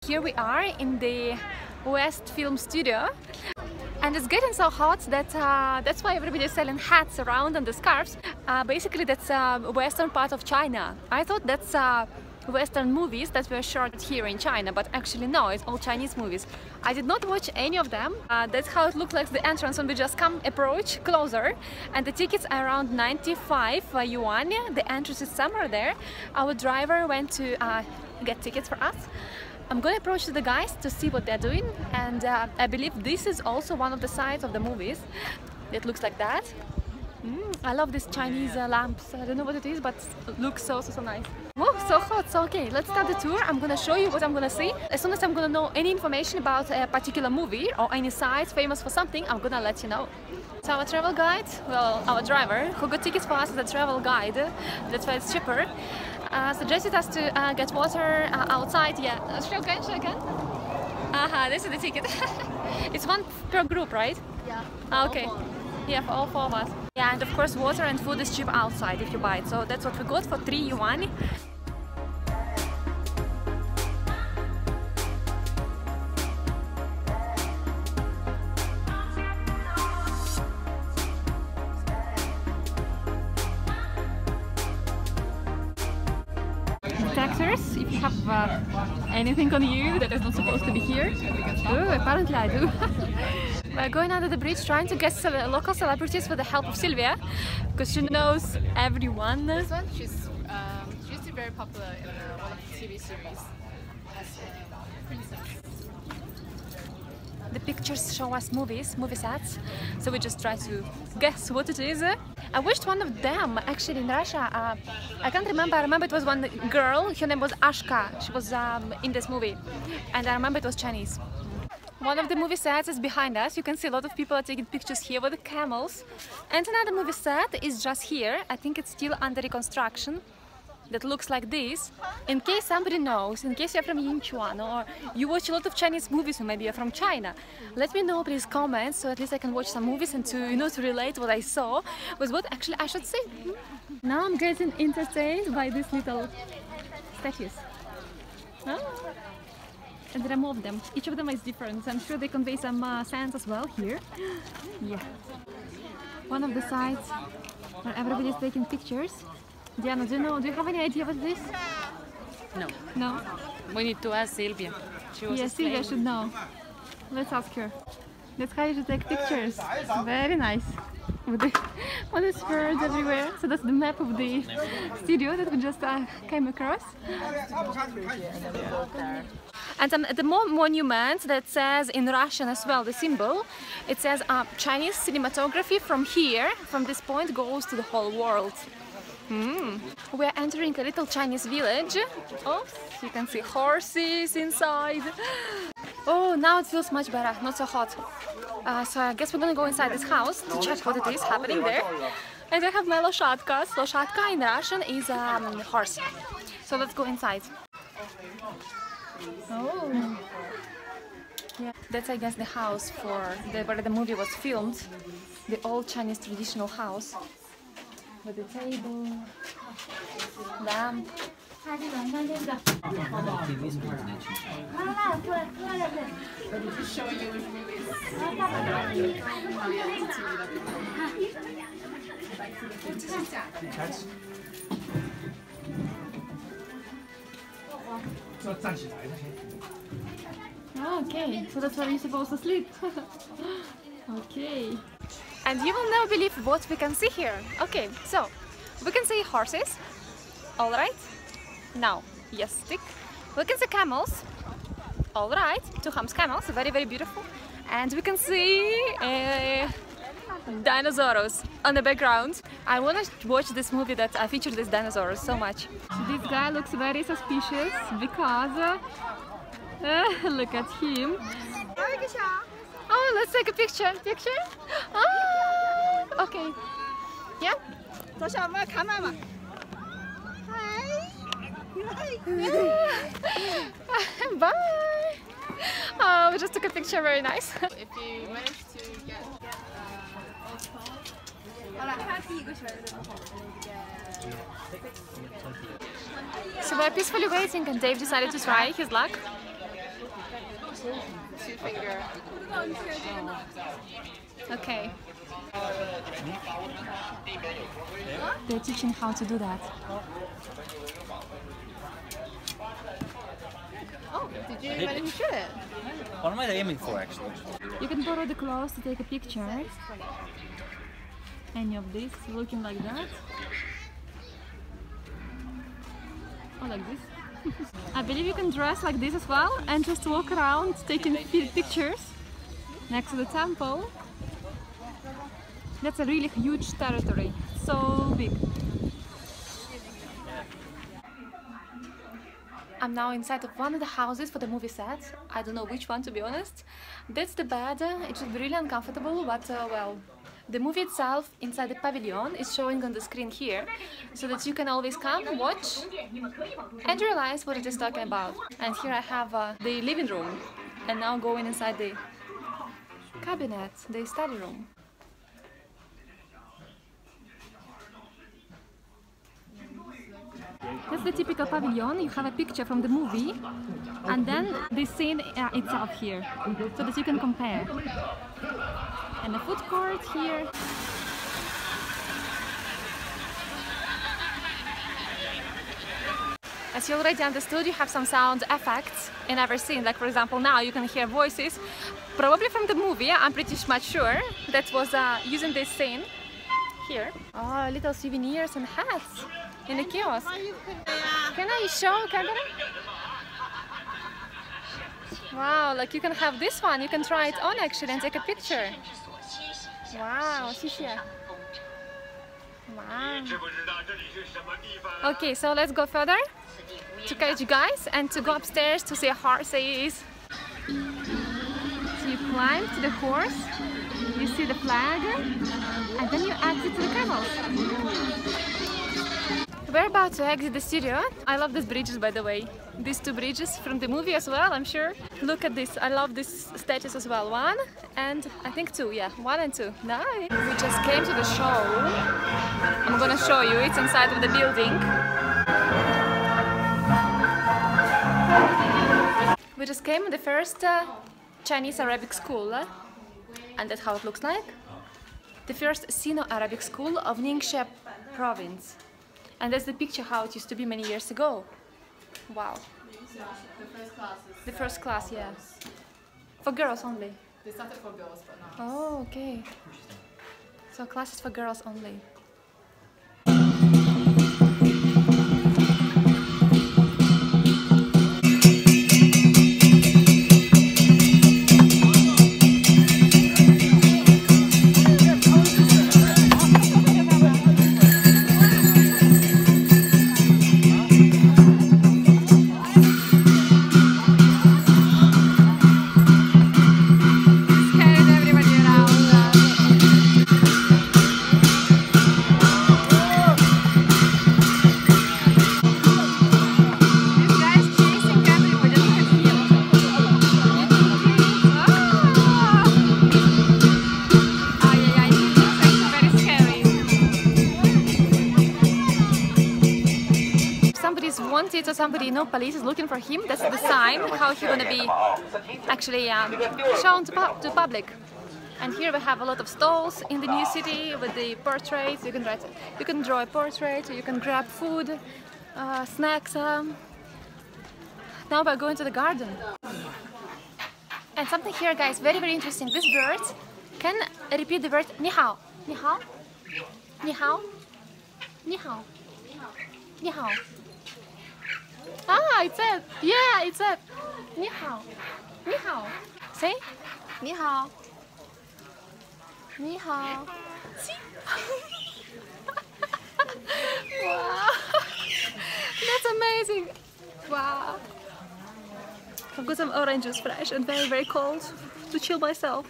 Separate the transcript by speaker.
Speaker 1: Here we are in the West Film Studio, and it's getting so hot that that's why everybody is selling hats around and the scarves. Basically, that's western part of China. I thought that's Western movies that were shot here in China, but actually no, it's all Chinese movies. I did not watch any of them. That's how it looked like the entrance when we just approach closer, and the tickets are around 95 yuan. The entrance is somewhere there. Our driver went to get tickets for us. I'm gonna approach the guys to see what they're doing, and I believe this is also one of the sides of the movies. It looks like that. I love these Chinese lamps. I don't know what it is, but it looks so nice. Whoa, so hot. So okay, let's start the tour. I'm gonna show you what I'm gonna see. As soon as I'm gonna know any information about a particular movie or any site famous for something, I'm gonna let you know. So our travel guide, well, our driver, who got tickets for us as a travel guide, that's why it's cheaper, suggested us to get water outside. Yeah, show again. This is the ticket. It's one per group, right? Yeah. Okay. Yeah, for all 4 of us. Yeah, and of course water and food is cheap outside if you buy it. So that's what we got for 3 yuan. Detectors, if you have anything on you that is not supposed to be here. Oh, apparently I do. We're going under the bridge trying to get local celebrities with the help of Sylvia, because she knows everyone.
Speaker 2: This one, she's used to be very popular in one of the TV series as a princess.
Speaker 1: The pictures show us movie sets, so we just try to guess what it is. I watched one of them actually in Russia. I can't remember. I remember it was one girl. Her name was Ashka. She was in this movie, and I remember it was Chinese. One of the movie sets is behind us. You can see a lot of people are taking pictures here with the camels. And another movie set is just here. I think it's still under reconstruction. That looks like this. In case somebody knows, in case you're from Yinchuan or you watch a lot of Chinese movies or maybe you're from China, let me know, please comment, so at least I can watch some movies and to, you know, to relate what I saw with what actually I should see. Now I'm getting entertained by these little statues. And there are more of them. Each of them is different. I'm sure they convey some sense as well here. Yeah. One of the sites where everybody is taking pictures. Diana, do you have any idea what it is?
Speaker 2: No.
Speaker 1: No?
Speaker 2: We need to ask Sylvia.
Speaker 1: Yes, Sylvia should know. Let's ask her. That's how you should take pictures. Very nice. With the birds everywhere. So that's the map of the studio that we just came across. And the monument that says in Russian as well, the symbol, it says Chinese cinematography from here, from this point, goes to the whole world. We're entering a little Chinese village. Oh, you can see horses inside. Oh, now it feels much better, not so hot. So I guess we're gonna go inside this house to check what it is happening there. And I have my loshatka. Loshatka in Russian is horse. So let's go inside. Oh, yeah. That's, I guess, the house where the movie was filmed. The old Chinese traditional house with the table, lamp. Okay, so that's where you're supposed to sleep. Okay. And you will never believe what we can see here. Okay, so we can see horses. All right. Now, yes, stick. We can see camels. All right, 2 humps camels, very, very beautiful. And we can see dinosaurs on the background. I want to watch this movie that featured these dinosaurs so much. This guy looks very suspicious because look at him. Oh, let's take a picture. Picture? Ah, okay. Yeah. Bye. Oh, we just took a picture. Very nice.
Speaker 2: If you manage to get
Speaker 1: So we're peacefully waiting, and Dave decided to try his luck.
Speaker 2: two-finger.
Speaker 1: Okay. They're teaching how to do that.
Speaker 2: Oh, did you manage to shoot it?
Speaker 3: What am I aiming for, actually?
Speaker 1: You can borrow the clothes to take a picture. Any of this looking like that. Or like this. I believe you can dress like this as well and just walk around taking pictures next to the temple. That's a really huge territory, so big. I'm now inside of one of the houses for the movie set. I don't know which one, to be honest. That's the bed. It's really uncomfortable, but well, the movie itself inside the pavilion is showing on the screen here, so that you can always come, watch, and realize what it is talking about. And here I have the living room, and now going inside the cabinet, the study room. That's the typical pavilion. You have a picture from the movie and then the scene itself here, so that you can compare. And the food court here. As you already understood, you have some sound effects in every scene. Like for example, now you can hear voices, probably from the movie. I'm pretty much sure that was using this scene here. Oh, little souvenirs and hats in the kiosk. Can I show camera? Wow, like you can have this one. You can try it on actually and take a picture. Wow, 谢谢. Wow. Okay, so let's go further to catch you guys and to go upstairs to see how horses. So you climb to the horse, you see the flag, and then you exit to the camels. We're about to exit the studio. I love these bridges, by the way. These two bridges from the movie as well, I'm sure. Look at this. I love these statues as well. One and I think two. Yeah, one and two. Nice. We just came to the show. I'm gonna show you. It's inside of the building. We just came to the first Chinese Arabic school, and that's how it looks like. The first Sino-Arabic school of Ningxia province. And that's the picture how it used to be many years ago. Wow.
Speaker 2: The first class is...
Speaker 1: The first class, yeah. For girls only.
Speaker 2: They started for girls, but now...
Speaker 1: Oh, okay. So classes for girls only. Wanted or somebody, police is looking for him, that's the sign how he's gonna be actually shown to public. And here we have a lot of stalls in the new city with the portraits. You can draw a portrait, you can grab food, snacks. Now we're going to the garden. And something here, guys, very, very interesting. This bird can repeat the word ni hao, ni hao, ni hao, ni hao, ni hao. Ah, it's it. Yeah, it's it. Ni hao. Ni hao. Say? Ni hao. Ni hao. See? Wow. That's amazing. Wow. I've got some oranges fresh and very, very cold to chill myself.